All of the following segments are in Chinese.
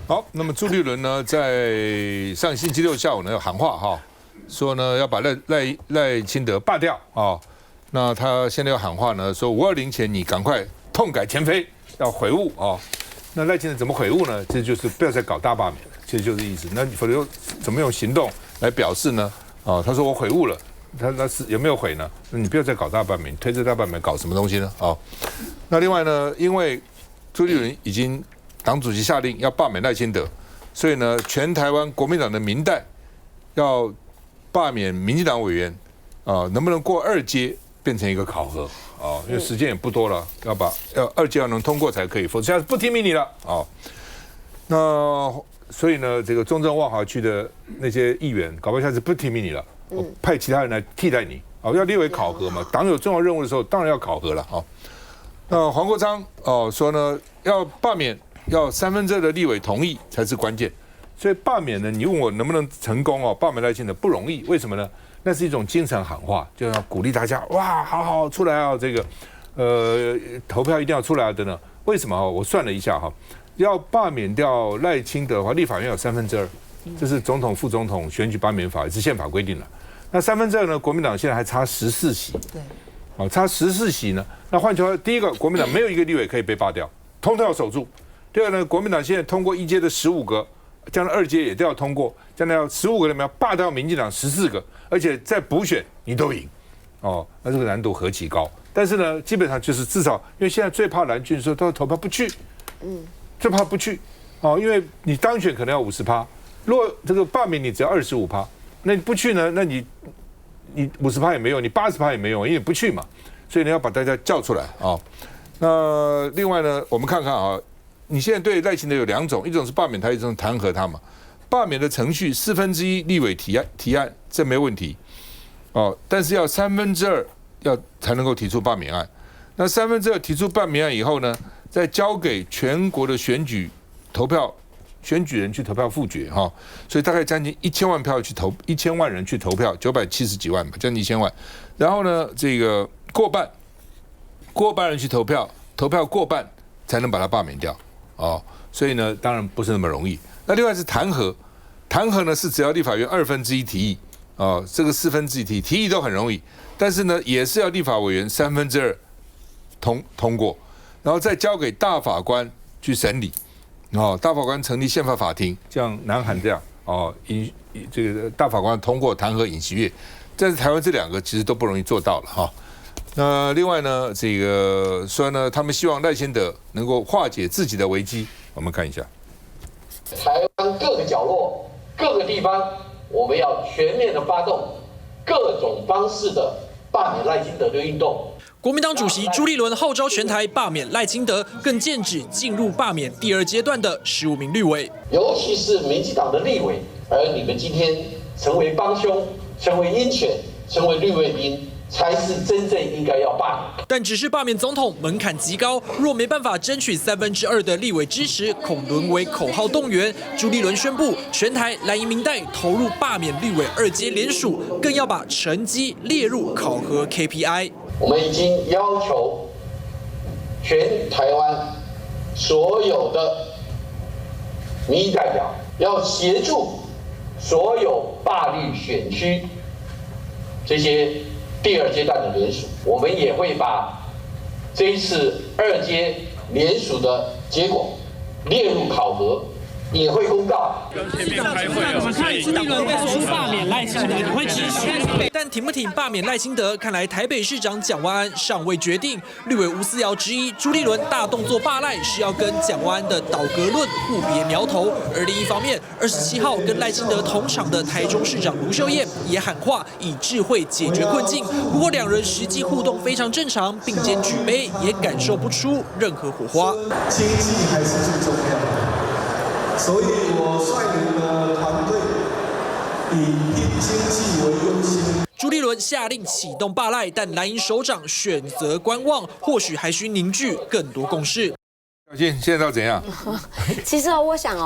好，那么朱立伦呢，在上星期六下午呢有喊话哈，说呢要把赖清德罢掉啊。那他现在要喊话呢，说520前你赶快痛改前非，要悔悟啊。那赖清德怎么悔悟呢？这就是不要再搞大罢免了，其实就是意思。那否则怎么用行动来表示呢？啊，他说我悔悟了，他是有没有悔呢？那你不要再搞大罢免，推这大罢免搞什么东西呢？啊，那另外呢，因为朱立伦已经党主席下令要罢免赖清德，所以呢，全台湾国民党的民代要罢免民进党委员啊，能不能过2阶变成一个考核啊？因为时间也不多了，要2阶要能通过才可以，否则现在不提名你了啊。那所以呢，这个中正万华区的那些议员，搞不好下次不提名你了，我派其他人来替代你啊，要列为考核嘛。党有重要任务的时候，当然要考核了啊。那黄国昌说呢，要罢免。要2/3的立委同意才是关键，所以罢免呢，你问我能不能成功哦？罢免赖清德不容易，为什么呢？那是一种精神喊话，就要鼓励大家，哇，好出来啊！这个投票一定要出来啊！等等，为什么？我算了一下哈，要罢免掉赖清德的话，立法院有2/3，这是总统、副总统选举罢免法，也是宪法规定了。那2/3呢？国民党现在还差14席，对，哦，差14席呢。那换句话说，第一个，国民党没有一个立委可以被罢掉，通通要守住。第二呢，国民党现在通过1阶的15个，将来2阶也都要通过，将来要15个里面要罢掉民进党14个，而且再补选你都赢，哦，那这个难度何其高！但是呢，基本上就是至少，因为现在最怕蓝军说都投票不去，最怕不去，哦，因为你当选可能要50%，如果这个罢免你只要25%，那你不去呢，那你50%也没用，你80%也没用，因为你不去嘛，所以你要把大家叫出来啊。那另外呢，我们看看啊。你现在对赖清德有2种，一种是罢免他，一种是弹劾他嘛。罢免的程序1/4立委提案，这没问题哦。但是要2/3才能够提出罢免案。那2/3提出罢免案以后呢，再交给全国的选举人去投票复决哈。所以大概将近1000万票去投，1000万人去投票，970几万吧，将近1000万。然后呢，这个过半人去投票过半才能把它罢免掉。哦，所以呢，当然不是那么容易。那另外是弹劾呢是只要立法院1/2提议，哦，这个1/4提议都很容易，但是呢也是要立法委员2/3通过，然后再交给大法官去审理，哦，大法官成立宪法法庭，像南韩这样，哦，这个大法官通过弹劾尹锡悦，但是台湾这2个其实都不容易做到了哈。那另外呢，这个说呢，他们希望赖清德能够化解自己的危机。我们看一下，台湾各个角落、各个地方，我们要全面的发动各种方式的罢免赖清德的运动。国民党主席朱立伦号召全台罢免赖清德，更剑指进入罢免第2阶段的15名立委，尤其是民进党的立委，而你们今天成为帮凶、成为鹰犬、成为绿卫兵。才是真正应该要罢免，但只是罢免总统门槛极高，若没办法争取2/3的立委支持，恐沦为口号动员。朱立伦宣布，全台蓝营民代投入罢免立委2阶联署，更要把成绩列入考核 KPI。我们已经要求全台湾所有的民意代表要协助所有罢绿选区这些。第2阶段的联署，我们也会把这一次2阶联署的结果列入考核，也会公告。我们看朱立伦被说罢免赖清德，你会支持？但挺不挺罢免赖清德，看来台北市长蒋万安尚未决定。立委吴思瑶质疑朱立伦大动作罢赖是要跟蒋万安的倒戈论互别苗头，而另一方面，27号跟赖清德同场的台中市长卢秀燕也喊话以智慧解决困境。不过2人实际互动非常正常，并肩举杯，也感受不出任何火花。经济还是最重要的，所以我率领的团队以拼经济为优先。朱立伦下令启动罢赖，但蓝营首长选择观望，或许还需凝聚更多共识。小新现在到怎样？其实我想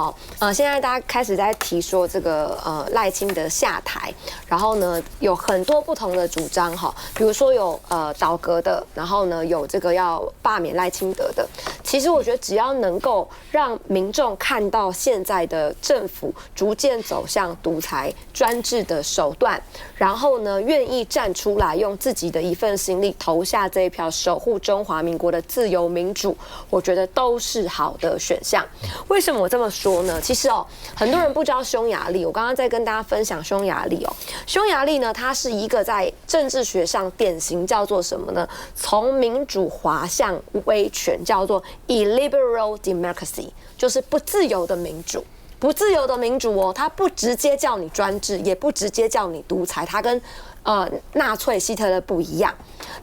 现在大家开始在提说这个赖清德下台，然后呢有很多不同的主张哈，比如说有倒阁的，然后呢有这个要罢免赖清德的。其实我觉得只要能够让民众看到现在的政府逐渐走向独裁专制的手段，然后呢愿意站出来用自己的一份心力投下这一票，守护中华民国的自由民主，我觉得都是好的选项。为什么我这么说呢？其实很多人不知道匈牙利，我刚刚在跟大家分享匈牙利匈牙利呢，它是一个在政治学上典型叫做什么呢？从民主滑向威权，叫做 illiberal democracy， 就是不自由的民主。不自由的民主它不直接叫你专制，也不直接叫你独裁，它跟纳粹希特勒不一样。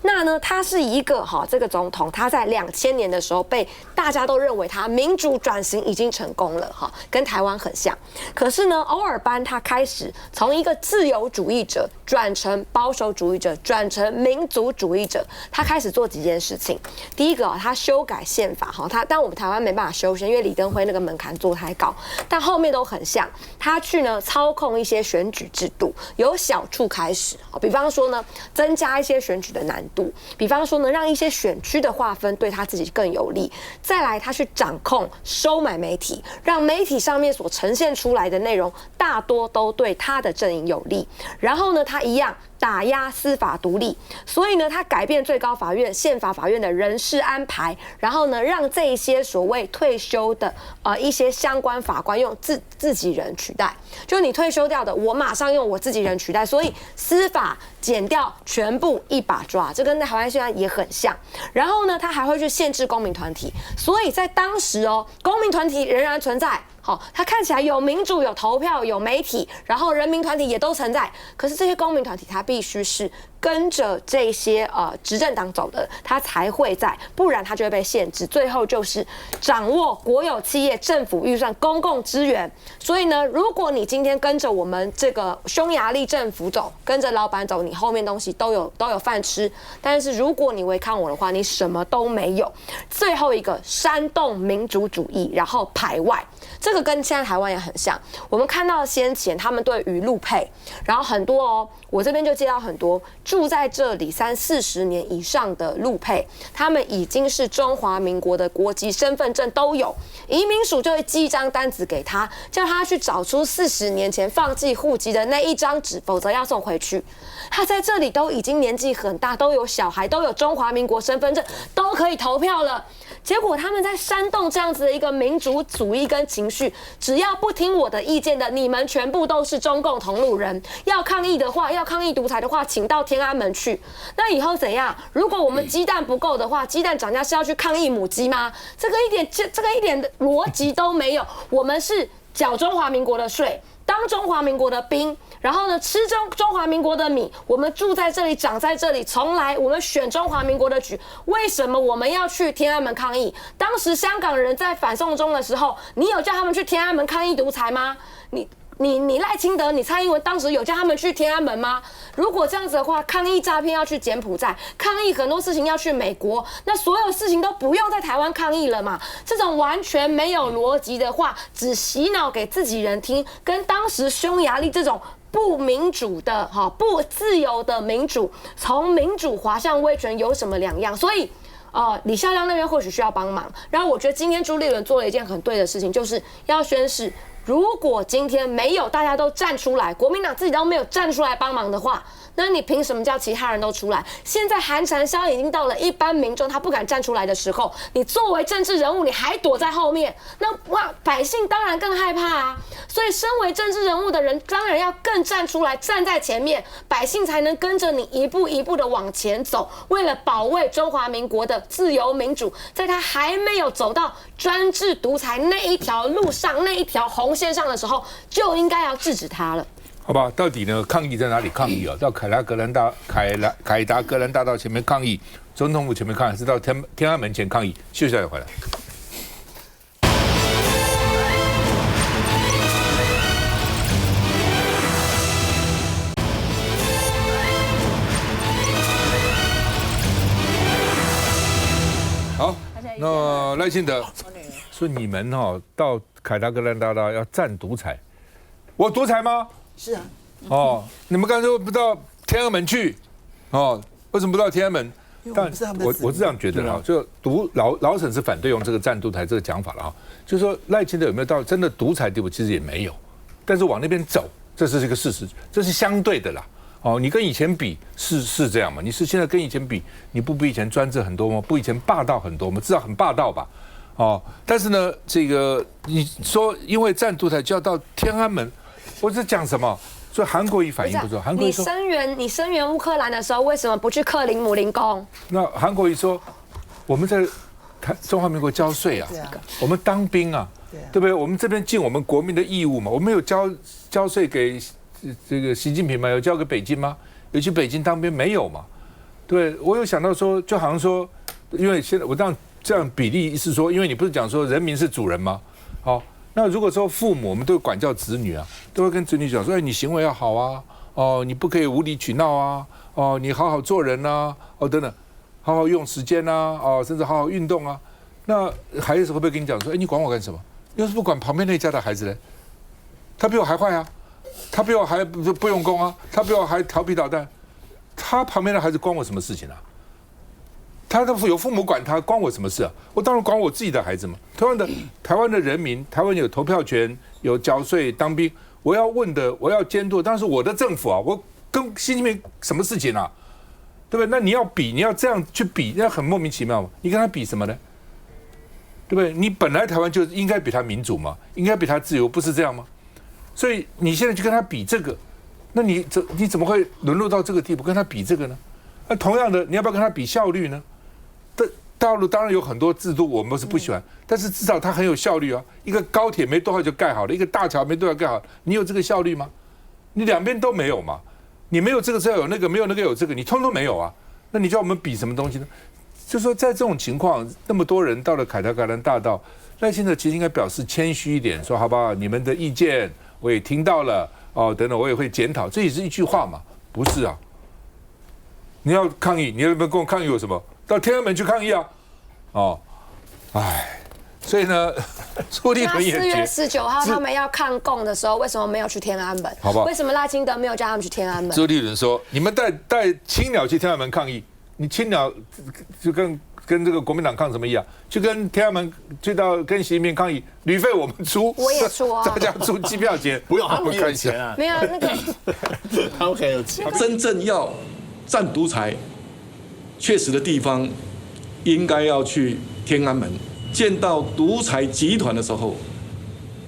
那呢，他是一个这个总统，他在2000年的时候被大家都认为他民主转型已经成功了跟台湾很像。可是呢，欧尔班他开始从一个自由主义者转成保守主义者，转成民族主义者。他开始做几件事情。第一个他修改宪法但我们台湾没办法修宪，因为李登辉那个门槛做太高。但后面都很像，他去呢操控一些选举制度，由小处开始。比方说呢，增加一些选举的难度；比方说呢，让一些选区的划分对他自己更有利。再来，他去掌控、收买媒体，让媒体上面所呈现出来的内容大多都对他的阵营有利。然后呢，他一样打压司法独立，所以呢，他改变最高法院、宪法法院的人事安排，然后呢，让这一些所谓退休的一些相关法官用自己人取代，就你退休掉的，我马上用我自己人取代，所以司法减掉全部一把抓，这跟台湾现在也很像。然后呢，他还会去限制公民团体，所以在当时公民团体仍然存在。它看起来有民主、有投票、有媒体，然后人民团体也都存在。可是这些公民团体，它必须是跟着这些执政党走的，它才会在，不然它就会被限制。最后就是掌握国有企业、政府预算、公共资源。所以呢，如果你今天跟着我们这个匈牙利政府走，跟着老板走，你后面东西都有饭吃。但是如果你违抗我的话，你什么都没有。最后一个，煽动民主主义，然后排外。这个跟现在台湾也很像，我们看到先前他们对于陆配，然后很多我这边就接到很多住在这里30-40年以上的陆配，他们已经是中华民国的国籍身份证都有，移民署就会寄一张单子给他，叫他去找出40年前放弃户籍的那一张纸，否则要送回去。他在这里都已经年纪很大，都有小孩，都有中华民国身份证，都可以投票了。结果他们在煽动这样子的一个民族主义跟情绪，只要不听我的意见的，你们全部都是中共同路人。要抗议的话，要抗议独裁的话，请到天安门去。那以后怎样？如果我们鸡蛋不够的话，鸡蛋涨价是要去抗议母鸡吗？这个一点的逻辑都没有。我们是缴中华民国的税，当中华民国的兵，然后呢吃中华民国的米，我们住在这里，长在这里，从来我们选中华民国的局，为什么我们要去天安门抗议？当时香港人在反送中的时候，你有叫他们去天安门抗议独裁吗？你赖清德，你蔡英文当时有叫他们去天安门吗？如果这样子的话，抗议诈骗要去柬埔寨，抗议很多事情要去美国，那所有事情都不用在台湾抗议了嘛？这种完全没有逻辑的话，只洗脑给自己人听，跟当时匈牙利这种不民主的不自由的民主，从民主滑向威权有什么两样？所以李孝亮那边或许需要帮忙。然后我觉得今天朱立伦做了一件很对的事情，就是要宣示，如果今天没有大家都站出来，国民党自己都没有站出来帮忙的话，那你凭什么叫其他人都出来？现在寒蝉效应已经到了一般民众他不敢站出来的时候，你作为政治人物，你还躲在后面，那百姓当然更害怕啊。所以身为政治人物的人，当然要更站出来，站在前面，百姓才能跟着你一步一步的往前走。为了保卫中华民国的自由民主，在他还没有走到专制独裁那一条路上，那一条红线上的时候，就应该要制止他了。好吧，到底呢？抗议在哪里抗议啊？到凯达格兰大道前面抗议，总统府前面抗议，还是到天安门前抗议？休息一下回来。好，那赖清德说你们到凯达格兰大道要赞独裁，我独裁吗？是啊。你们刚才说不到天安门去，为什么不到天安门？但我是这样觉得哈，就老沈是反对用这个赞独裁这个讲法了哈，就是说赖清德有没有到真的独裁地步，其实也没有，但是往那边走，这是一个事实，这是相对的啦。你跟以前比是这样吗？你是现在跟以前比，你不比以前专制很多吗？不以前霸道很多吗？至少很霸道吧。但是呢，这个你说因为赞独裁就要到天安门，我在讲什么？所以韩国瑜反应不错，韩国瑜说你声援乌克兰的时候，为什么不去克林姆林宫？那韩国瑜说我们在中华民国交税啊，我们当兵啊，对不对？我们这边尽我们国民的义务嘛，我们有交税给这个习近平吗？有交给北京吗？有去北京当兵没有嘛？对，我有想到说，就好像说，因为现在我这样比例是说，因为你不是讲说人民是主人吗？好，那如果说父母我们都管教子女啊，都会跟子女讲说，你行为要好啊，你不可以无理取闹啊，你好好做人啊，等等，好好用时间啊，甚至好好运动啊。那孩子会不会跟你讲说，你管我干什么？要是不管旁边那家的孩子呢？他比我还坏啊！他比我还不用功啊，他比我还调皮捣蛋，他旁边的孩子关我什么事情啊？他有父母管他，关我什么事啊？我当然管我自己的孩子嘛。同样的，台湾的人民，台湾有投票权，有缴税、当兵，我要问的，我要监督，当然是我的政府啊，我跟习近平什么事情啊？对不对？那你要比，你要这样去比，那很莫名其妙嘛。你跟他比什么呢？对不对？你本来台湾就应该比他民主嘛，应该比他自由，不是这样吗？所以你现在去跟他比这个，那你怎么会沦落到这个地步？跟他比这个呢？那同样的，你要不要跟他比效率呢？大陆当然有很多制度我们是不喜欢，但是至少它很有效率啊。一个高铁没多久就盖好了，一个大桥没多久盖好了，你有这个效率吗？你两边都没有嘛。你没有这个就要有那个，没有那个有这个，你通通没有啊。那你叫我们比什么东西呢？就说在这种情况，那么多人到了凯达格兰大道，赖清德其实应该表示谦虚一点，说好吧，你们的意见我也听到了，等等，我也会检讨，这也是一句话嘛，不是啊？你要抗议，你要不要跟我抗议有什么？到天安门去抗议啊！所以呢，朱立伦也4月19号他们要抗共的时候，为什么没有去天安门？好不好？为什么赖清德没有叫他们去天安门？朱立伦说：“你们带青鸟去天安门抗议，你青鸟就跟这个国民党抗什么议啊？去跟天安门去到跟习近平抗议，旅费我们出，我也出啊，大家出机票钱，不用他们有钱啊，没有那个，他们可以有钱。真正要战独裁，确实的地方，应该要去天安门。见到独裁集团的时候，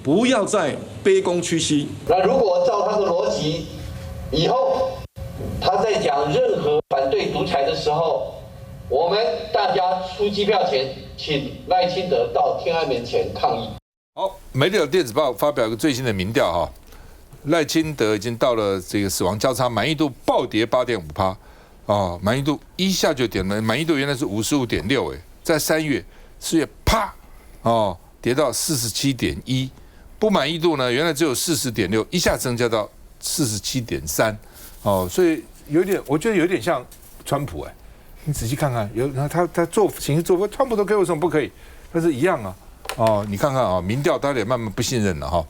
不要再卑躬屈膝。那如果照他的逻辑，以后他在讲任何反对独裁的时候，我们大家出机票钱，请赖清德到天安门前抗议。好，媒体电子报发表一个最新的民调哈，赖清德已经到了这个死亡交叉，满意度暴跌8.5%满意度一下就点了，满意度原来是55.6在4月啪跌到47.1，不满意度呢原来只有40.6，一下增加到47.3所以我觉得有点像川普你仔细看看，他做行事作风，川普都给我什么不可以？但是一样你看看民调大家也慢慢不信任了哈。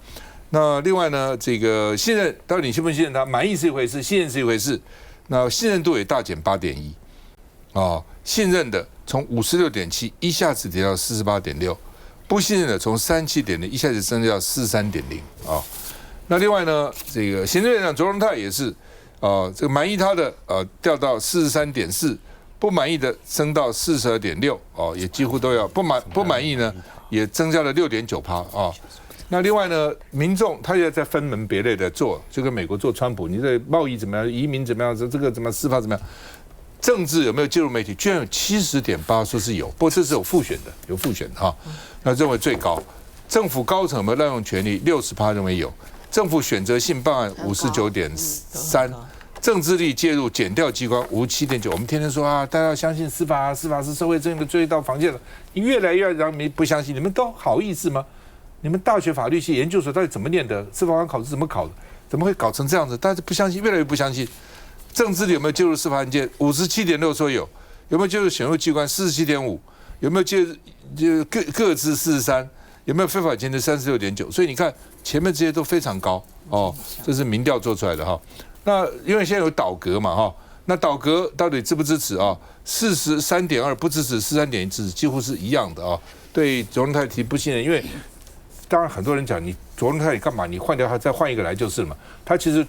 那另外呢，这个信任到底你信不信任他？满意是一回事，信任是一回事。那信任度也大减8.1信任的从56.7一下子跌到48.6，不信任的从37.0一下子升到43.0那另外呢，这个行政院长卓荣泰也是这个满意他的掉到43.4，不满意的升到42.6也几乎都要不满意呢，也增加了6.9%那另外呢，民众他也在分门别类的做，就跟美国做川普，你的贸易怎么样，移民怎么样，这个怎么司法怎么样，政治有没有介入媒体，居然有70.8%说是有，不过这是有复选的那认为最高，政府高层有没有滥用权力，60%认为有，政府选择性办案59.3%，政治力介入检调机关57.9%。我们天天说大家要相信司法司法是社会正义的最后一道防线了，你越来越让你不相信，你们都好意思吗？你们大学法律系研究所到底怎么念的？司法官考试怎么考的？怎么会搞成这样子？大家不相信，越来越不相信。政治里有没有介入司法案件？57.6%说有，有没有介入选入机关？47.5%，有没有介入各自43%，有没有非法前的36.9，所以你看前面这些都非常高哦，这是民调做出来的哈。那因为现在有倒阁嘛哈，那倒阁到底支不支持啊？43.2不支持，43.1支持，几乎是一样的啊。对卓荣泰提不信任，因为当然很多人讲你卓荣泰你干嘛？你换掉他再换一个来就是了嘛。他其实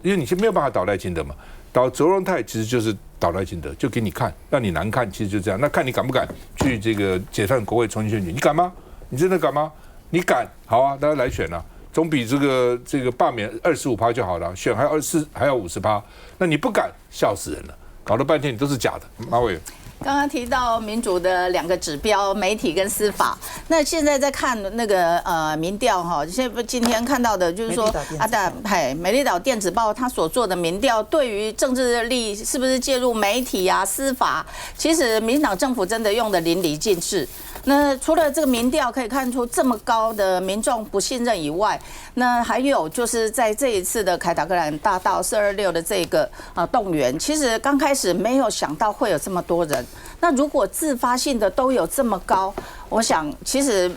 因为你是没有办法倒赖清德嘛，倒卓荣泰其实就是倒赖清德，就给你看，让你难看，其实就这样。那看你敢不敢去这个解散国会重新选举？你敢吗？你真的敢吗？你敢？好啊，大家来选啊，总比这个罢免25%就好了，选还要24%还要50%，那你不敢，笑死人了，搞了半天你都是假的。马委员。刚刚提到民主的2个指标，媒体跟司法。那现在在看那个民调哈，今天看到的就是说美丽岛电子报它所做的民调，对于政治力是不是介入媒体啊、司法，其实民进党政府真的用的淋漓尽致。那除了这个民调可以看出这么高的民众不信任以外，那还有就是在这一次的凯达格兰大道426的这个动员，其实刚开始没有想到会有这么多人。那如果自发性的都有这么高，我想其实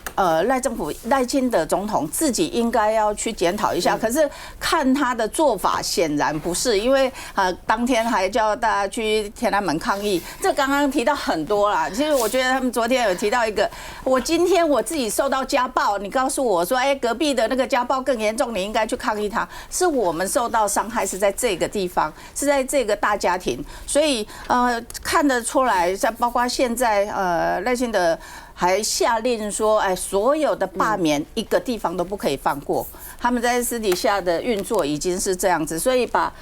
赖清德总统自己应该要去检讨一下。可是看他的做法显然不是，因为当天还叫大家去天安门抗议，这刚刚提到很多啦。其实我觉得他们昨天有提到一个，今天我自己受到家暴，你告诉我说，隔壁的那个家暴更严重，你应该去抗议他。是我们受到伤害是在这个地方，是在这个大家庭，所以看得出来，包括现在赖清德还下令说，所有的罢免一个地方都不可以放过。他们在私底下的运作已经是这样子，所以把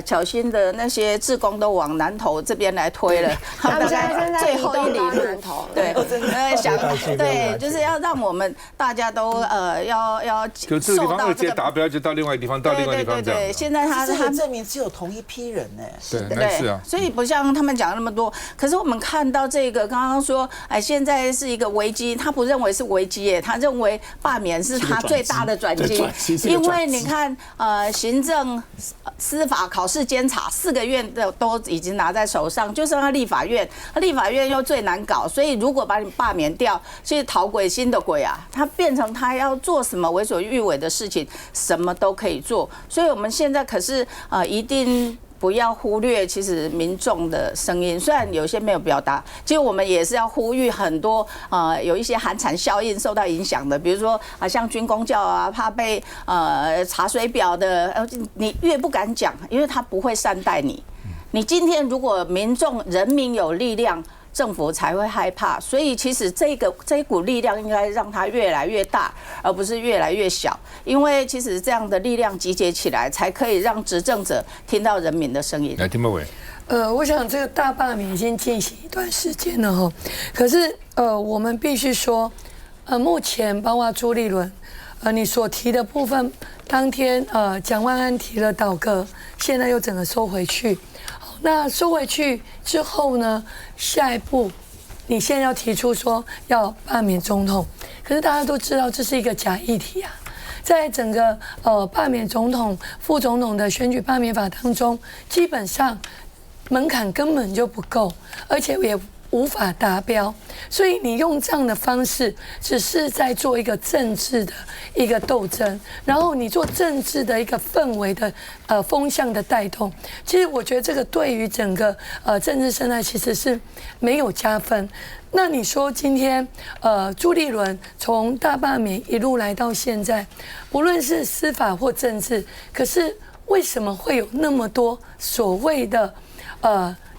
巧心的那些志工都往南投这边来推了。他们大概最后一里路，对，对，就是要让我们大家都要就这个地方2阶达标，就到另外一个地方，到另外一个地方这样。对，现在他证明只有同一批人呢。对，是啊。所以不像他们讲那么多。可是我们看到这个，刚刚说，现在是一个危机，他不认为是危机耶，他认为罢免是他最大的转机。因为你看，行政、司法、考试、监察4个院都已经拿在手上，就剩下立法院，立法院又最难搞，所以如果把你罢免掉，是讨鬼心的鬼啊！他变成他要做什么为所欲为的事情，什么都可以做。所以我们现在可是一定不要忽略其实民众的声音，虽然有些没有表达，其实我们也是要呼吁很多有一些寒蝉效应受到影响的，比如说像军公教啊，怕被查水表的，你越不敢讲，因为他不会善待你。你今天如果人民有力量，政府才会害怕，所以其实这一股力量应该让它越来越大，而不是越来越小。因为其实这样的力量集结起来，才可以让执政者听到人民的声音。来，丁柏伟。我想这个大罢免已经进行一段时间了哈，可是我们必须说，目前包括朱立伦，你所提的部分，当天蒋万安提了倒戈，现在又整个收回去。那收回去之后呢？下一步，你现在要提出说要罢免总统，可是大家都知道这是一个假议题啊。在整个罢免总统、副总统的选举罢免法当中，基本上门槛根本就不够，而且也无法达标，所以你用这样的方式，只是在做一个政治的一个斗争，然后你做政治的一个氛围的风向的带动。其实我觉得这个对于整个政治生态其实是没有加分。那你说今天朱立伦从大罢免一路来到现在，不论是司法或政治，可是为什么会有那么多所谓的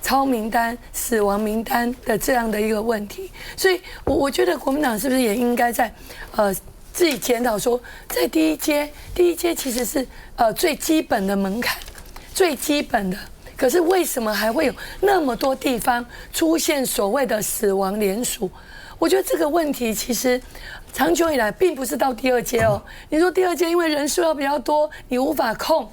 超名单、死亡名单的这样的一个问题？所以我觉得国民党是不是也应该在自己检讨说，在第一阶其实是最基本的门槛，最基本的。可是为什么还会有那么多地方出现所谓的死亡连署？我觉得这个问题其实长久以来并不是到第2阶哦。你说第2阶因为人数要比较多，你无法控，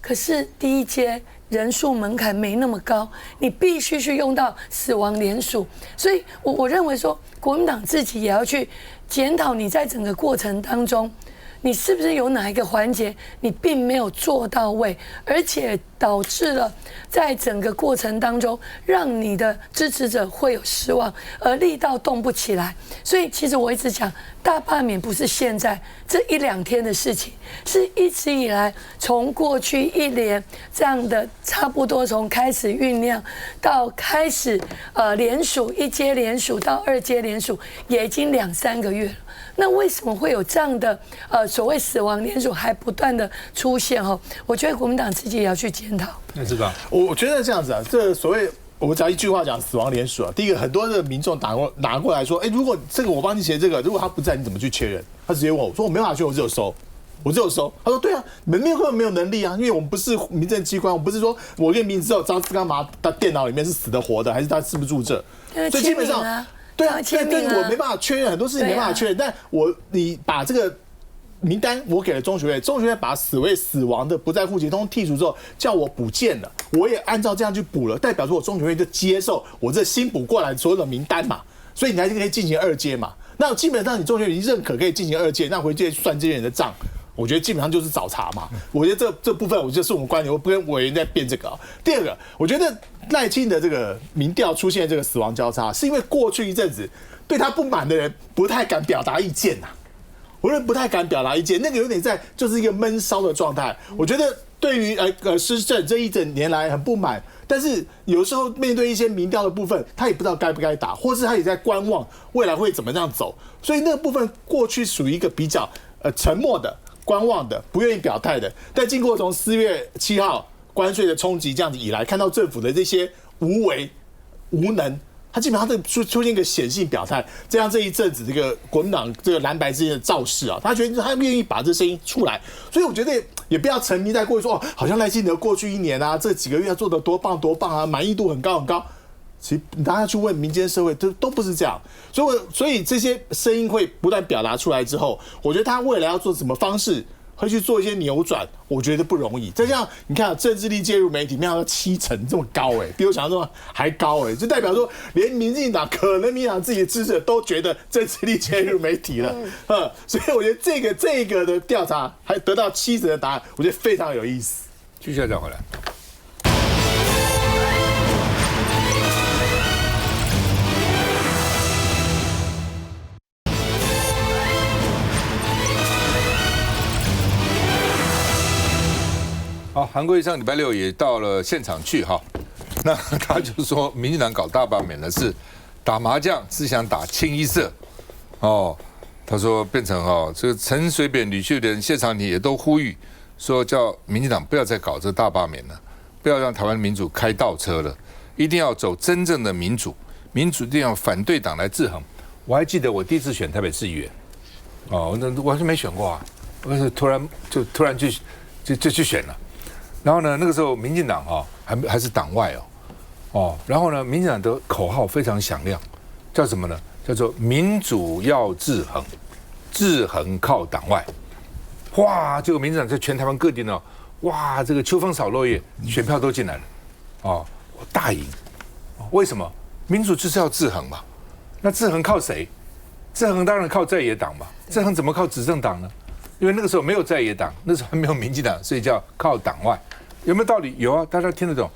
可是第1阶人数门槛没那么高，你必须去用到死亡连署。所以我认为说，国民党自己也要去检讨你在整个过程当中，你是不是有哪一个环节你并没有做到位，而且导致了在整个过程当中，让你的支持者会有失望，而力道动不起来。所以其实我一直讲，大罢免不是现在这1、2天的事情，是一直以来从过去1年这样的差不多从开始酝酿到开始联署1阶联署到2阶联署，也已经2、3个月了。那为什么会有这样的所谓死亡联署还不断的出现？我觉得国民党自己也要去检讨。那知道，我觉得这样子啊，这所谓我们只要一句话讲死亡联署啊，第一个很多的民众拿过来说，如果这个我帮你写这个，如果他不在，你怎么去确认？他直接问我说我没办法确认，我只有收。我只有收，他说对啊，你们根本没有能力啊，因为我们不是民政机关，我们不是说我验名之后张志刚把他电脑里面是死的活的，还是他是不是住这，所以基本上。对啊，但我没办法确认，很多事情没办法确认。但你把这个名单我给了中学会，中学会把死亡的不在户籍通剔除之后，叫我补件了，我也按照这样去补了，代表说我中学会就接受我这新补过来所有的名单嘛，所以你还是可以进行2阶嘛。那基本上你中学会已经认可可以进行2阶，那回去算这些人的账。我觉得基本上就是找茬嘛。我觉得这部分，我觉得是我们观点，我不跟委员在辩这个啊。第二个，我觉得赖清德这个民调出现这个死亡交叉，是因为过去一阵子对他不满的人不太敢表达意见呐。我认为不太敢表达意见，那个有点就是一个闷烧的状态。我觉得对于施政这1整年来很不满，但是有时候面对一些民调的部分，他也不知道该不该打，或是他也在观望未来会怎么样走。所以那个部分过去属于一个比较沉默的。观望的，不愿意表态的，但经过从4月7号关税的冲击这样子以来，看到政府的这些无为无能，他基本上出现一个显性表态，这样这一阵子这个国民党这个蓝白之间的造势啊，他觉得他愿意把这声音出来，所以我觉得也不要沉迷在过去说好像赖清德过去1年啊，这几个月做的多棒多棒啊，满意度很高很高。其实大家去问民间社会都不是这样，所以这些声音会不断表达出来之后，我觉得他未来要做什么方式，会去做一些扭转，我觉得不容易。再加上你看政治力介入媒体，没想到70%这么高比我想象中还高就代表说连民进党可能民进党自己的支持者都觉得政治力介入媒体了，所以我觉得这个的调查还得到70%的答案，我觉得非常有意思。继续再回来。好，韩国瑜上礼拜6也到了现场去哈，那他就说民进党搞大罢免的是打麻将，是想打清一色哦。他说变成这个陈水扁、吕秀莲、谢长廷也都呼吁说，叫民进党不要再搞这大罢免了，不要让台湾民主开倒车了，一定要走真正的民主，民主一定要反对党来制衡。我还记得我第一次选台北市议员，我完全没选过啊，我是突然就去选了。然后呢，那个时候民进党还是党外然后呢，民进党的口号非常响亮，叫什么呢？叫做民主要制衡，制衡靠党外。哇，结果民进党在全台湾各地呢，哇，这个秋风扫落叶，选票都进来了，大赢。为什么？民主就是要制衡嘛。那制衡靠谁？制衡当然靠在野党嘛。制衡怎么靠执政党呢？因为那个时候没有在野党，那时候还没有民进党，所以叫靠党外。有没有道理？有啊，大家听得懂。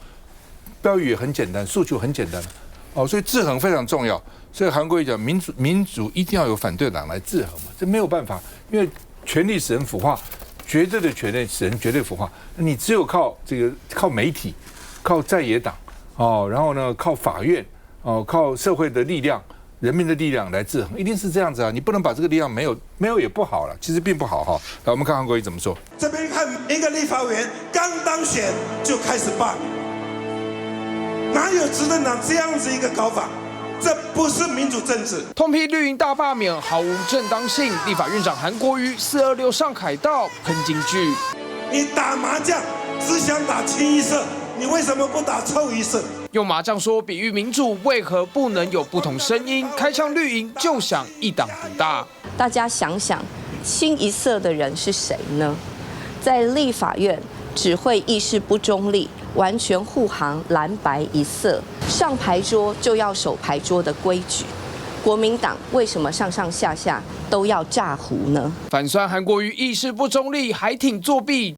标语也很简单，诉求很简单所以制衡非常重要。所以韩国瑜讲民主一定要有反对党来制衡嘛，这没有办法，因为权力使人腐化，绝对的权力使人绝对腐化。你只有靠媒体，靠在野党然后呢靠法院靠社会的力量。人民的力量来制衡，一定是这样子啊！你不能把这个力量没有也不好了，其实并不好哈。来，我们看韩国瑜怎么说。这边看一个立法委员刚当选就开始罢免，哪有执政党这样子一个搞法？这不是民主政治。痛批绿营大罢免毫无正当性，立法院长韩国瑜426上凯道喷金句。你打麻将只想打清一色，你为什么不打臭一色？用麻将说比喻民主，为何不能有不同声音？开枪绿营就想一党独大。大家想想，清一色的人是谁呢？在立法院只会议事不中立，完全护航蓝白一色，上牌桌就要守牌桌的规矩。国民党为什么上上下下都要炸糊呢？反酸韩国瑜意识不中立，还挺作弊，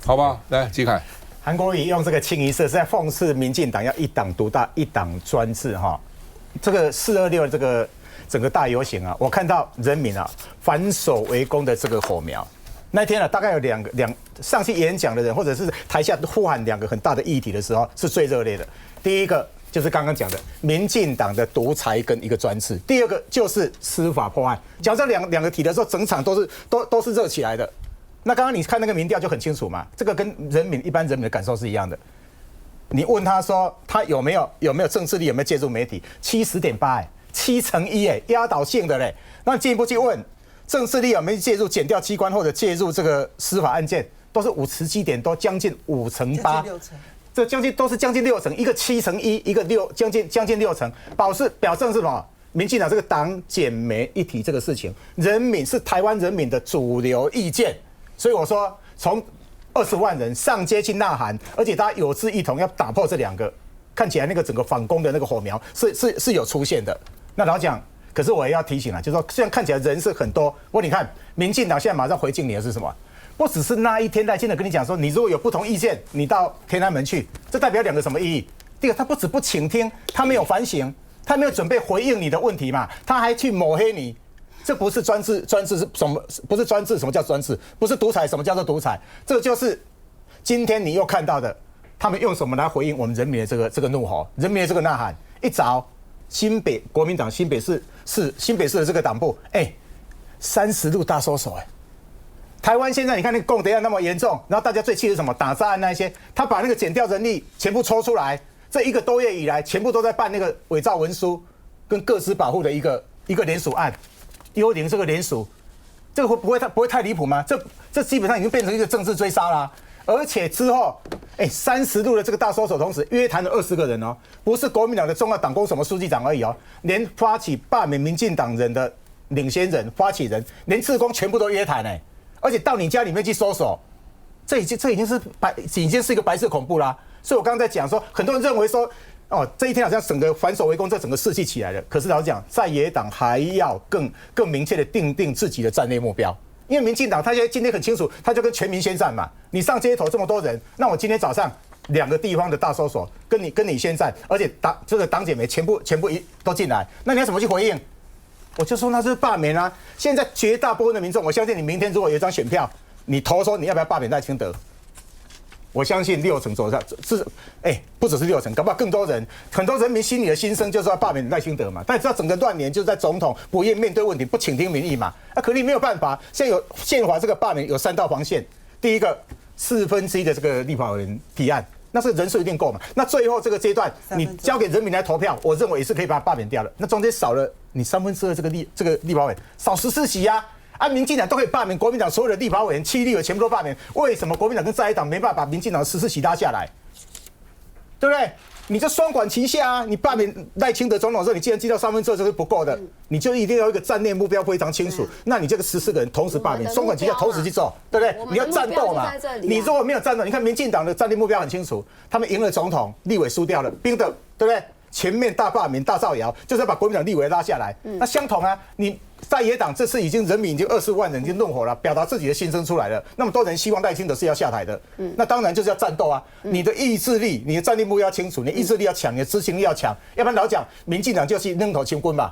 好吧？来，季凯，韩国瑜用这个清一色是在讽刺民进党要一党独大、一党专制哈。这个426这个整个大游行啊，我看到人民啊反守为攻的这个火苗。那天啊，大概有两上去演讲的人，或者是台下呼喊2个很大的议题的时候，是最热烈的。第一个就是刚刚讲的民进党的独裁跟一个专制，第二个就是司法破案。讲这两个题的时候，整场都是热起来的。那刚刚你看那个民调就很清楚嘛，这个跟一般人民的感受是一样的。你问他说他有没有政治力，有没有介入媒体，70.8%，7成1，压倒性的嘞。那进一步去问政治力有没有介入检调机关或者介入这个司法案件，都是50几点，都将近5成8，这都是将近6成，一个7成1，一个将近6成，表证是什么？民进党这个党检媒一提这个事情，人民是台湾人民的主流意见，所以我说从20万人上街去呐喊，而且大家有志一同要打破这2个，看起来那个整个反攻的那个火苗是有出现的。那老蒋，可是我也要提醒啊，就是说虽然看起来人是很多，不过你看民进党现在马上回敬你的是什么？不只是那一天赖清德跟你讲说，你如果有不同意见，你到天安门去，这代表2个什么意义？第一个，他不止不倾听，他没有反省，他没有准备回应你的问题嘛，他还去抹黑你。这不是专制是什么？不是专制，什么叫专制？不是独裁，什么叫做独裁？这就是今天你又看到的，他们用什么来回应我们人民的这个怒吼，人民的这个呐喊？一早，国民党新北市的这个党部，30路大收手台湾现在你看那个共谍案那么严重，然后大家最气的是什么？打炸案那一些，他把那个检调人力全部抽出来，这1个多月以来，全部都在办那个伪造文书跟个资保护的一个联署案。幽灵这个联署，这个不会太离谱吗？这基本上已经变成一个政治追杀啦。而且之后，30路的这个大收手，同时约谈了20个人哦，不是国民党的重要党工什么书记长而已哦，连发起罢免民进党人的领先人、发起人，连志工全部都约谈而且到你家里面去搜索，这已经是一个白色恐怖啦。所以我刚刚在讲说，很多人认为说，这一天好像整个反守为攻，这整个士气起来了。可是老实讲，在野党还要更明确的定自己的战略目标，因为民进党他今天很清楚，他就跟全民宣战嘛。你上街头这么多人，那我今天早上2个地方的大搜索跟你宣战，而且党检媒全部都进来，那你要怎么去回应？我就说那是罢免啊！现在绝大部分的民众，我相信你明天如果有一张选票，你投说你要不要罢免赖清德？我相信6成左右，不只是6成，搞不好更多人，很多人民心里的心声就是要罢免赖清德嘛。但你知道整个乱年就是在总统不愿面对问题，不倾听民意嘛。可你没有办法，现在有宪法这个罢免有3道防线，第一个1/4的这个立法委员提案，那是人数一定够嘛。那最后这个阶段，你交给人民来投票，我认为也是可以把它罢免掉的。那中间少了你2/3这个立法委员，少14席啊。民进党都可以罢免国民党所有的立法委员，7立委全部都罢免，为什么国民党跟在野党没办法把民进党14席拉下来？对不对？你就双管齐下啊！你罢免赖清德总统的时候，你既然知道2/3这是不够的，你就一定要有一个战略目标非常清楚。那你这个14个人同时罢免，双管齐下，同时去做，对不对？你要战斗嘛。你如果没有战斗，你看民进党的战略目标很清楚，他们赢了总统，立委输掉了，兵的，对不对？全面大罢免、大造谣，就是要把国民党立委拉下来。那相同啊，你在野党这次人民已经20万人已经怒火了，表达自己的心声出来了。那么多人希望赖清德是要下台的，那当然就是要战斗啊。你的意志力、你的战略目标清楚，你意志力要强，你的执行力要强，要不然老讲民进党就是扔头清棍嘛。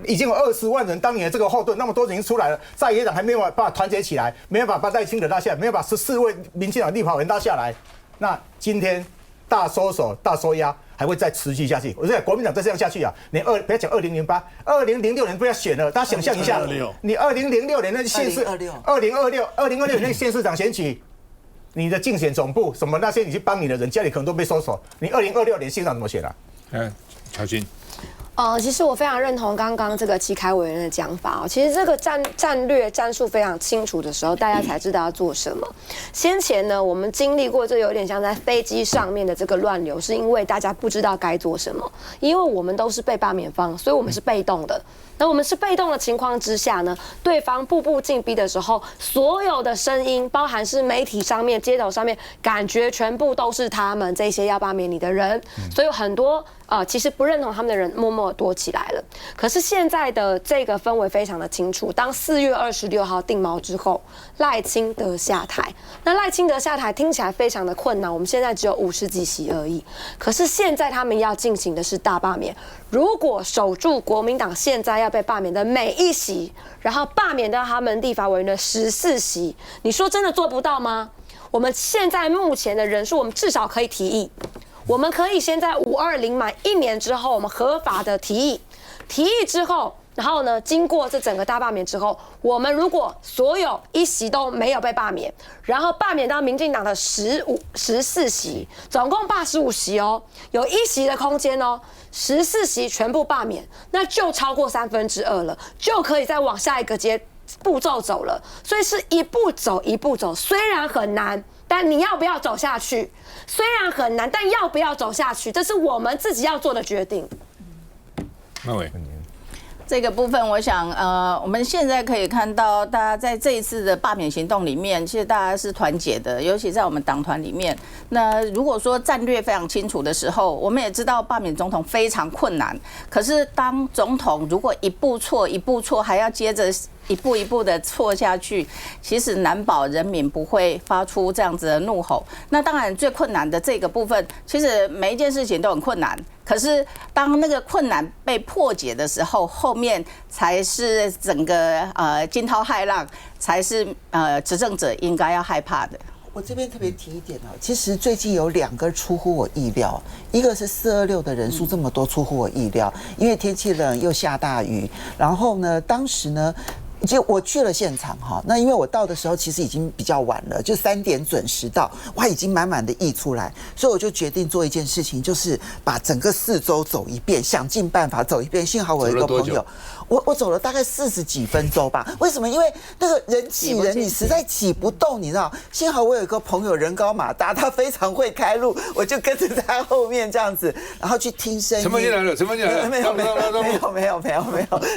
已经有20万人当你的这个后盾，那么多人已经出来了，在野党还没有办法团结起来，没有办法把赖清德拉下来，没有把14位民进党立法委员拉下来，那今天大收手、大收押。还会再持续下去。我说国民党再这样下去啊，你不要讲2008，2006年不要选了，大家想象一下，你2006年那县市，2026年那县市长选举，你的竞选总部什么那些你去帮你的人家里可能都被搜索，你2026年县长怎么选啊？乔军。其实我非常认同刚刚这个齐凯委员的讲法哦。其实这个战略战术非常清楚的时候，大家才知道要做什么。先前呢，我们经历过这有点像在飞机上面的这个乱流，是因为大家不知道该做什么，因为我们都是被罢免方，所以我们是被动的。那我们是被动的情况之下呢，对方步步进逼的时候，所有的声音，包含是媒体上面、街头上面，感觉全部都是他们这些要罢免你的人，所以有很多其实不认同他们的人默默多起来了。可是现在的这个氛围非常的清楚，当4月26号定锚之后，赖清德下台。那赖清德下台听起来非常的困难，我们现在只有50几席而已。可是现在他们要进行的是大罢免，如果守住国民党现在要被罢免的每一席，然后罢免到他们立法委员的14席，你说真的做不到吗？我们现在目前的人数，我们至少可以提议，我们可以先在520满1年之后，我们合法的提议之后，然后呢，经过这整个大罢免之后，我们如果所有1席都没有被罢免，然后罢免到民进党的14席，总共85席哦，有1席的空间哦，14席全部罢免，那就超过2/3了，就可以再往下一个步骤走了。所以是一步走一步走，虽然很难，但你要不要走下去？虽然很难，但要不要走下去，这是我们自己要做的决定。那伟。这个部分，我想，我们现在可以看到，大家在这一次的罢免行动里面，其实大家是团结的，尤其在我们党团里面。那如果说战略非常清楚的时候，我们也知道罢免总统非常困难。可是当总统如果一步错一步错，还要接着一步一步的错下去，其实难保人民不会发出这样子的怒吼。那当然最困难的这个部分，其实每一件事情都很困难。可是当那个困难被破解的时候，后面才是整个惊涛骇浪，才是执政者应该要害怕的。我这边特别提一点哦，其实最近有2个出乎我意料，一个是426的人数这么多出乎我意料，因为天气冷又下大雨，然后呢，当时呢。就我去了现场哈，那因为我到的时候其实已经比较晚了，就3点准时到，哇，已经满满的溢出来，所以我就决定做一件事情，就是把整个4周走一遍，想尽办法走一遍。幸好我有一个朋友，我走了大概40几分钟吧。为什么？因为那个人挤人，你实在挤不动，你知道。幸好我有一个朋友人高马大，他非常会开路，我就跟着在后面这样子，然后去听声音。陈文进来了，陈文进来了，没有，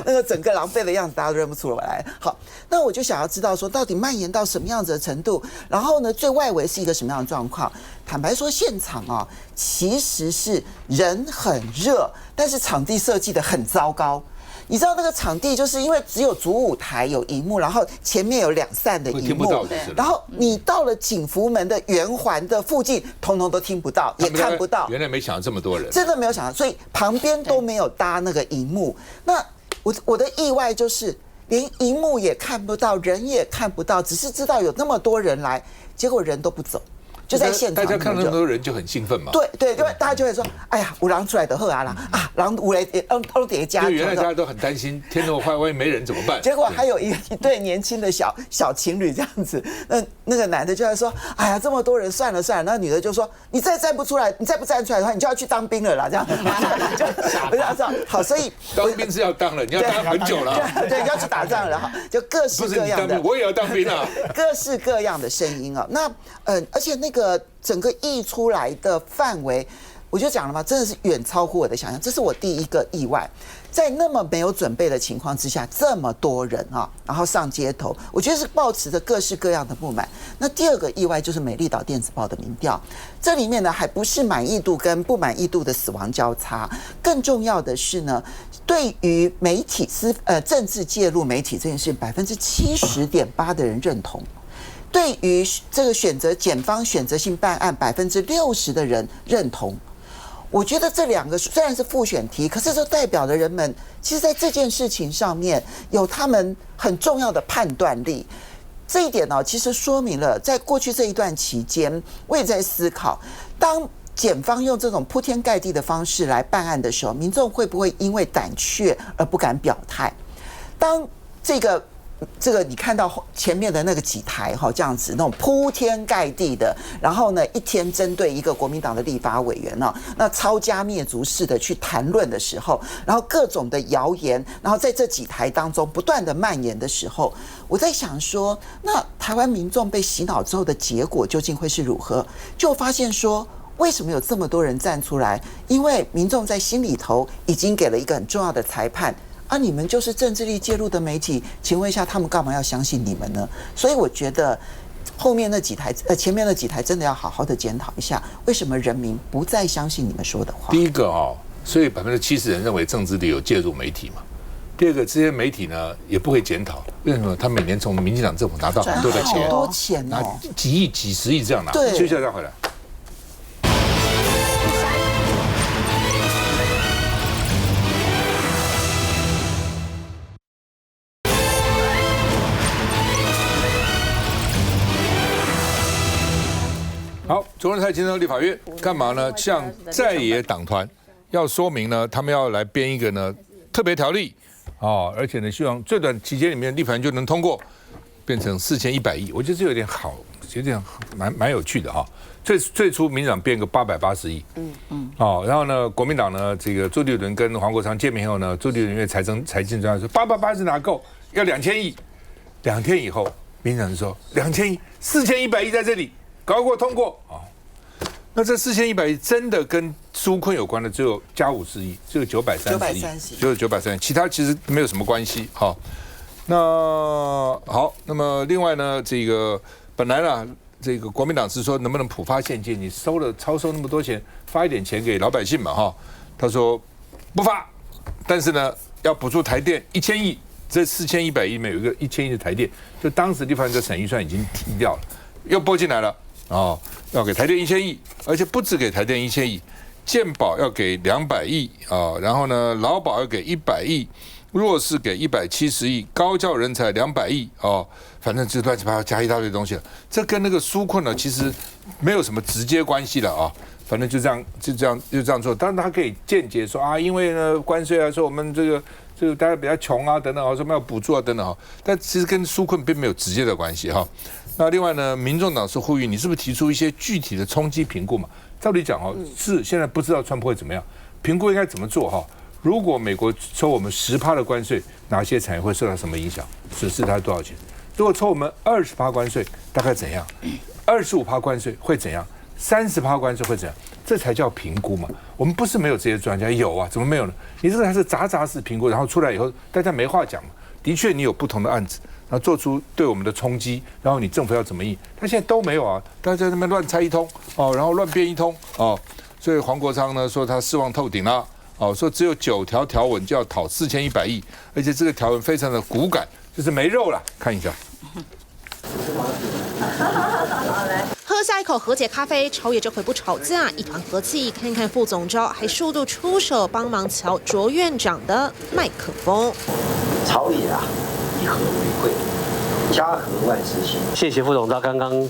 那个整个狼狈的样子，大家都认不出来。好，那我就想要知道说，到底蔓延到什么样子的程度？然后呢，最外围是一个什么样的状况？坦白说，现场啊，其实是人很热，但是场地设计的很糟糕。你知道那个场地就是因为只有主舞台有荧幕，然后前面有2扇的荧幕，然后你到了景福门的圆环的附近，通通都听不到，也看不到。原来没想到这么多人，真的没有想到，所以旁边都没有搭那个荧幕。那我的意外就是。连荧幕也看不到，人也看不到，只是知道有那么多人来，结果人都不走，就在现场。大家看到那么多人就很兴奋嘛。对，大家就会说：“哎呀，有狼出来的贺阿郎啊，狼有来都叠加。”因为原来大家都很担心，天那么坏，万一没人怎么办？结果还有一对年轻的小情侣这样子，那个男的就在说：“哎呀，这么多人，算了。”那女的就说：“你再站不出来，你再不站出来的话，你就要去当兵了啦。”这样就不要这样。好，所以当兵是要当了，你要当很久了。对，要去打仗了哈，就各式各样的。我也要当兵啊。各式各样的声音啊，那而且那个整个溢出来的范围，我就讲了嘛，真的是远超乎我的想象，这是我第一个意外。在那么没有准备的情况之下，这么多人啊，然后上街头，我觉得是抱持着各式各样的不满。那第二个意外就是美丽岛电子报的民调，这里面呢还不是满意度跟不满意度的死亡交叉，更重要的是呢，对于媒体政治介入媒体这件事，70.8%的人认同。对于这个检方选择性办案，60%的人认同。我觉得这2个虽然是复选题，可是这代表的人们，其实在这件事情上面有他们很重要的判断力。这一点呢，其实说明了，在过去这一段期间，我也在思考，当检方用这种铺天盖地的方式来办案的时候，民众会不会因为胆怯而不敢表态？当这个你看到前面的那个几台哈，这样子那种铺天盖地的，然后呢一天针对一个国民党的立法委员呢，那抄家灭族式的去谈论的时候，然后各种的谣言，然后在这几台当中不断的蔓延的时候，我在想说，那台湾民众被洗脑之后的结果究竟会是如何？就发现说，为什么有这么多人站出来？因为民众在心里头已经给了一个很重要的裁判。啊，你们就是政治力介入的媒体，请问一下，他们干嘛要相信你们呢？所以我觉得后面那几台，前面那几台真的要好好的检讨一下，为什么人民不再相信你们说的话？第一个所以70%人认为政治里有介入媒体嘛。第二个，这些媒体呢也不会检讨，为什么？他每年从民进党政府拿到很多的钱，好多钱哦，拿几亿、几十亿这样拿。对，接下来再回来。好，昨天才进到立法院干嘛呢？向在野党团要说明呢，他们要来编一个呢特别条例。而且呢，希望最短期间里面立法院就能通过，变成4100亿。我觉得这有点好，有点蛮有趣的哈。最初民进党编个880亿，然后呢，国民党呢，这个朱立伦跟黄国昌见面后呢，朱立伦因为财经专家说880哪够，要2000亿。2天以后，民进党说2000亿，4100亿在这里，赶快给我通过啊！那这4100亿真的跟纾困有关的只有加50亿，只有930亿，只有930亿，其他其实没有什么关系。好，那好，那么另外呢，这个本来呢，这个国民党是说能不能普发现金？你超收那么多钱，发一点钱给老百姓嘛，哈。他说不发，但是呢要补助台电1000亿，这4100亿里面有一个1000亿的台电，就当时地方的省预算已经提掉了，又拨进来了。要给台电1000亿，而且不止给台电1000亿，健保要给200亿然后呢，劳保要给100亿，弱势给170亿，高教人才200亿反正就乱七八糟加一大堆东西了。这跟那个纾困呢，其实没有什么直接关系了反正就这样做。当然他可以间接说因为呢关税说我们这个大家比较穷等等什么要补助等等但其实跟纾困并没有直接的关系那另外呢，民众党是呼吁你是不是提出一些具体的冲击评估嘛？照理讲是现在不知道川普会怎么样，评估应该怎么做如果美国抽我们10%的关税，哪些产业会受到什么影响？损失它多少钱？如果抽我们20%关税，大概怎样？25%关税会怎样？30%关税会怎样？这才叫评估嘛。我们不是没有这些专家，有怎么没有呢？你这个还是杂式评估，然后出来以后大家没话讲嘛。的确你有不同的案子，然后做出对我们的冲击，然后你政府要怎么应？他现在都没有大家在那边乱猜一通然后乱编一通所以黄国昌呢说他失望透顶了说只有9条条文就要讨4100亿，而且这个条文非常的骨感，就是没肉了。看一下。喝下一口和解咖啡，朝野这回不吵架，一团和气。看看副总召还速度出手帮忙瞧卓院长的麦克风。朝野以和为贵，家和万事兴。谢谢副总召刚刚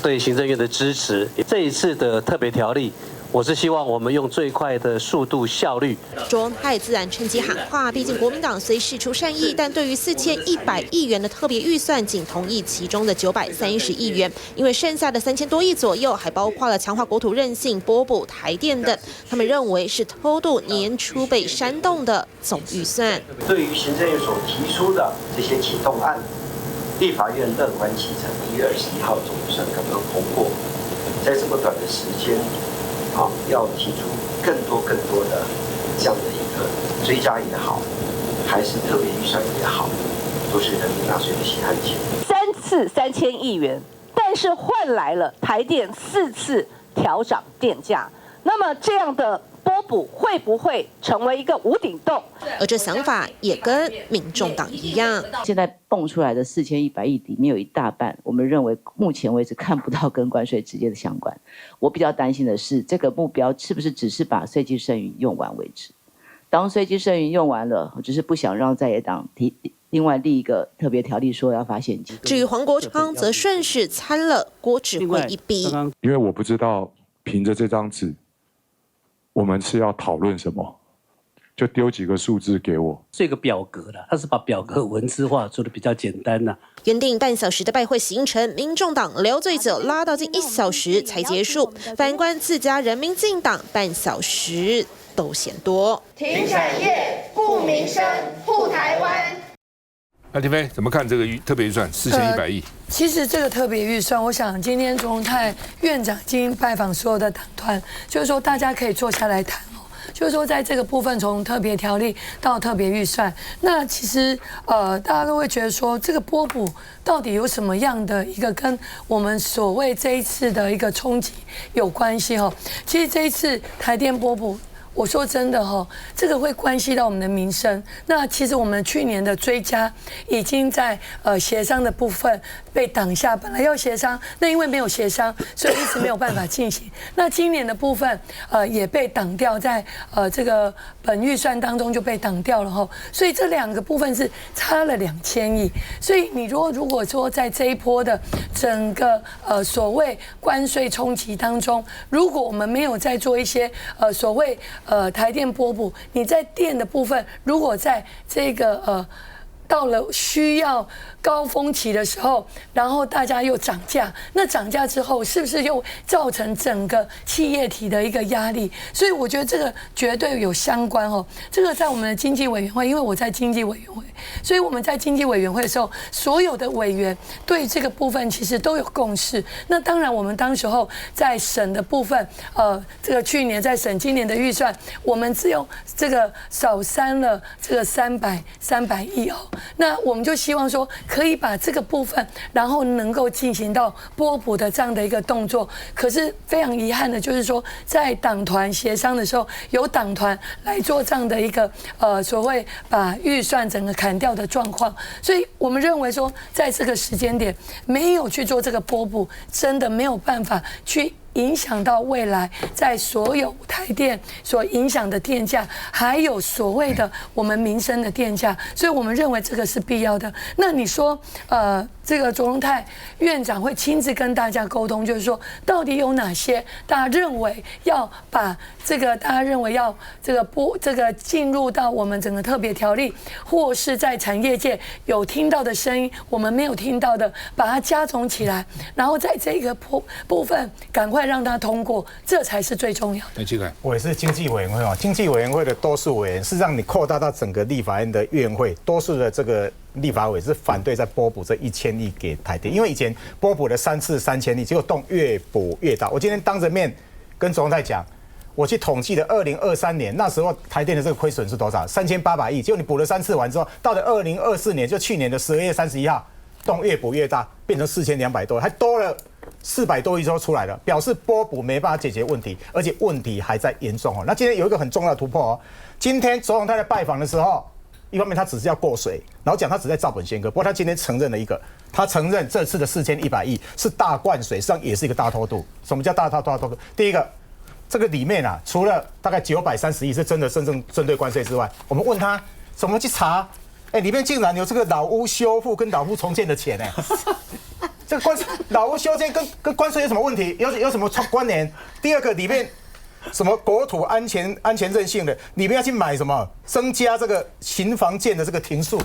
对行政院的支持。这一次的特别条例，我是希望我们用最快的速度效率。卓恩泰自然趁机喊话，毕竟国民党虽释出善意，但对于4100亿元的特别预算，仅同意其中的930亿元，因为剩下的3000多亿左右，还包括了强化国土韧性、拨补台电等，他们认为是偷渡年初被煽动的总预算。对于行政院所提出的这些解冻案，立法院乐观其成，1月21号总预算刚刚通过，在这么短的时间。要提出更多的这样的一个追加也好，还是特别预算也好，都是人民纳税的血汗钱。3次3000亿元，但是换来了台电4次调涨电价。那么这样的拨补会不会成为一个无顶洞？而这想法也跟民众党一样。现在蹦出来的4100亿里面有一大半，我们认为目前为止看不到跟关税直接的相关。我比较担心的是，这个目标是不是只是把税基剩余用完为止？当税基剩余用完了，我只是不想让在野党另外立一个特别条例说要发现金。至于黄国昌，则顺势参了郭指挥一笔。因为我不知道凭着这张纸，我们是要讨论什么，就丢几个数字给我。这个表格啦，他是把表格文字化，做的比较简单呐。原定半小时的拜会行程，民众党聊醉酒拉到近1小时才结束。反观自家人民进党，半小时都嫌多。挺产业，护民生，护台湾。那廷飞怎么看这个特别预算4100亿？其实这个特别预算，我想今天卓荣泰院长已经拜访所有的党团，就是说大家可以坐下来谈就是说在这个部分，从特别条例到特别预算，那其实大家都会觉得说，这个拨补到底有什么样的一个跟我们所谓这一次的一个冲击有关系其实这一次台电拨补，我说真的哈，这个会关系到我们的民生。那其实我们去年的追加已经在协商的部分被挡下，本来要协商，那因为没有协商，所以一直没有办法进行。那今年的部分也被挡掉，在这个本预算当中就被挡掉了哈。所以这2个部分是差了2000亿。所以你如果说在这一波的整个所谓关税冲击当中，如果我们没有再做一些所谓台电拨补，你在电的部分，如果在这个到了需要高峰期的时候，然后大家又涨价，那涨价之后是不是又造成整个企业体的一个压力？所以我觉得这个绝对有相关哦。这个在我们的经济委员会，因为我在经济委员会，所以我们在经济委员会的时候，所有的委员对这个部分其实都有共识。那当然，我们当时候在审的部分，这个去年在审今年的预算，我们只有这个少删了这个300亿哦。那我们就希望说，可以把这个部分，然后能够进行到拨补的这样的一个动作。可是非常遗憾的就是说，在党团协商的时候，由党团来做这样的一个所谓把预算整个砍掉的状况。所以我们认为说，在这个时间点没有去做这个拨补，真的没有办法去影响到未来在所有台电所影响的电价，还有所谓的我们民生的电价，所以我们认为这个是必要的。那你说，这个卓荣泰院长会亲自跟大家沟通，就是说到底有哪些大家认为要把这个大家认为要这个进入到我们整个特别条例，或是在产业界有听到的声音，我们没有听到的，把它加总起来，然后在这个部分赶快让它通过，这才是最重要的。我也是经济委员会经济委员会的多数委员是让你扩大到整个立法院的院会，多数的这个立法委是反对再拨补这1000亿给台电，因为以前拨补了3次3000亿，结果洞越补越大。我今天当着面跟总统泰讲，我去统计了2023年那时候台电的这个亏损是多少？3800亿，结果你补了3次完之后，到了2024年，就去年的12月31号，洞越补越大，变成4200多，还多了400多亿之后出来了，表示拨补没办法解决问题，而且问题还在严重哦。那今天有一个很重要的突破哦，今天总统泰在拜访的时候，一方面他只是要过水，然后讲他只在照本宣科，不过他今天承认了一个，他承认这次的4100亿是大灌水，实际上也是一个大偷渡。什么叫大偷渡？第一个，这个里面啊，除了大概930亿是真的正针对关税之外，我们问他怎么去查，里面竟然有这个老屋修复跟老屋重建的钱这个老屋修建跟关税有什么问题？有什么关联？第二个里面什么国土安全韧性的，你们要去买什么增加这个新房建的这个坪数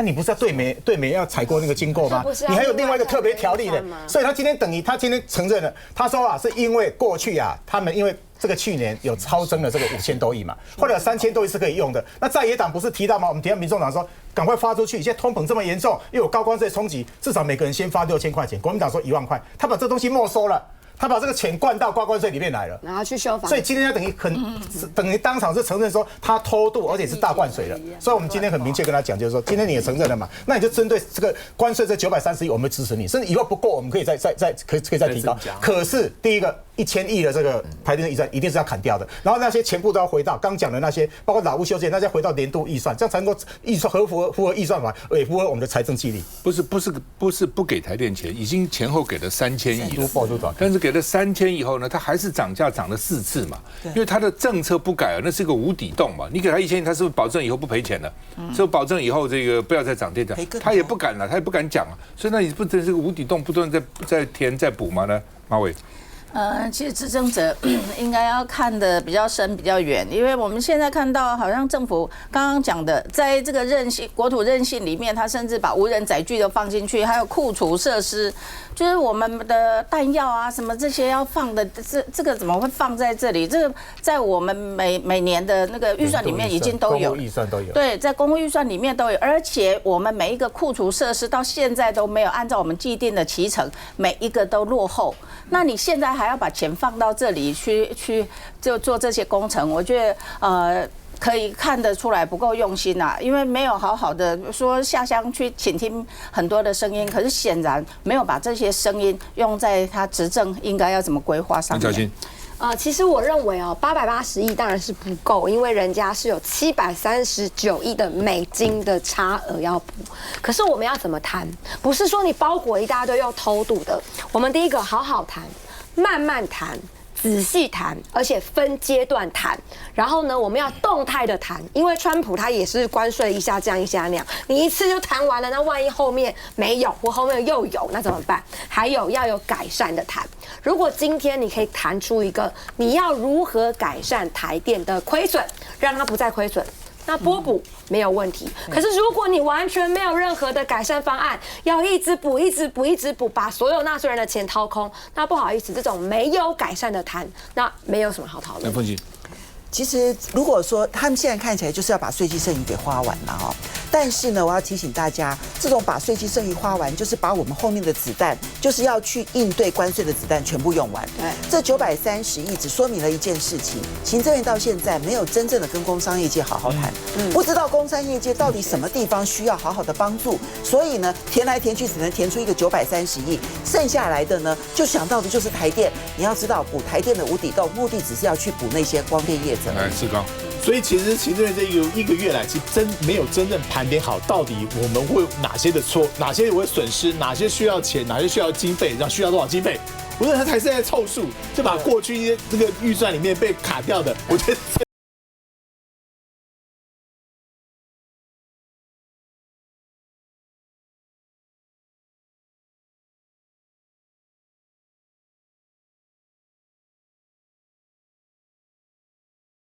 你不是要对美要采购那个经过吗？你还有另外一个特别条例的，所以他今天承认了，他说是因为过去他们因为这个去年有超增了这个5000多亿嘛，后来有3000多亿是可以用的。那在野党不是提到吗？我们提到民众党说赶快发出去，现在通膨这么严重，又有高关税冲击，至少每个人先发6000块钱。国民党说1万块，他把这东西没收了。他把这个钱灌到关税里面来了，然后去修房，所以今天他等于当场是承认说他偷渡，而且是大灌水了。所以我们今天很明确跟他讲，就是说今天你也承认了嘛，那你就针对这个关税这930亿，我们会支持你，甚至以后不够，我们可以再提高。可是第一个1000亿的这个台电的预算一定是要砍掉的，然后那些全部都要回到刚讲的那些，包括老屋修建，那些回到年度预算，这样才能够符合预算法，也符合我们的财政纪律。不是不给台电钱，已经前后给了3000亿了，但是给了3000以后呢，它还是涨价涨了4次嘛，因为它的政策不改那是一个无底洞嘛。你给他1000亿，他是不是保证以后不赔钱了？是不是保证以后这个不要再涨电价？他也不敢了，他也不敢讲啊。所以那你不这是个无底洞，不断在填在补吗呢？马委。其实执政者应该要看的比较深、比较远，因为我们现在看到，好像政府刚刚讲的，在这个国土韧性里面，它甚至把无人载具都放进去，还有库储设施，就是我们的弹药啊什么这些要放的，这个怎么会放在这里？这个在我们每年的那个预算里面已经都有，公务预算都有。对，在公务预算里面都有，而且我们每一个库储设施到现在都没有按照我们既定的期程，每一个都落后。那你现在还要把钱放到这里去就做这些工程，我觉得可以看得出来不够用心啊，因为没有好好的说下乡去倾听很多的声音，可是显然没有把这些声音用在他执政应该要怎么规划上面。其实我认为880亿当然是不够，因为人家是有739亿的美金的差额要补。可是我们要怎么谈？不是说你包裹一大堆用偷渡的。我们第一个好好谈，慢慢谈。仔细谈，而且分阶段谈。然后呢，我们要动态的谈，因为川普他也是关税一下这样一下那样，你一次就谈完了，那万一后面没有或后面又有，那怎么办？还有要有改善的谈。如果今天你可以谈出一个你要如何改善台电的亏损，让它不再亏损。那拨补没有问题，可是如果你完全没有任何的改善方案，要一直补、一直补、一直补，把所有纳税人的钱掏空，那不好意思，这种没有改善的谈，那没有什么好讨论。凤姐，其实如果说他们现在看起来就是要把税基剩余给花完了但是呢，我要提醒大家，这种把税基剩余花完，就是把我们后面的子弹，就是要去应对关税的子弹全部用完。对，这930亿只说明了一件事情：行政院到现在没有真正的跟工商业界好好谈，不知道工商业界到底什么地方需要好好的帮助，所以呢，填来填去只能填出一个930亿，剩下来的呢，就想到的就是台电。你要知道，补台电的无底洞，目的只是要去补那些光电业者。来，志刚。所以其实行政院这一个月来，其实没有真正盘点好，到底我们会有哪些的错，哪些会损失，哪些需要钱，哪些需要经费，需要多少经费。我觉得他还是在凑数，就把过去这个预算里面被卡掉的，我觉得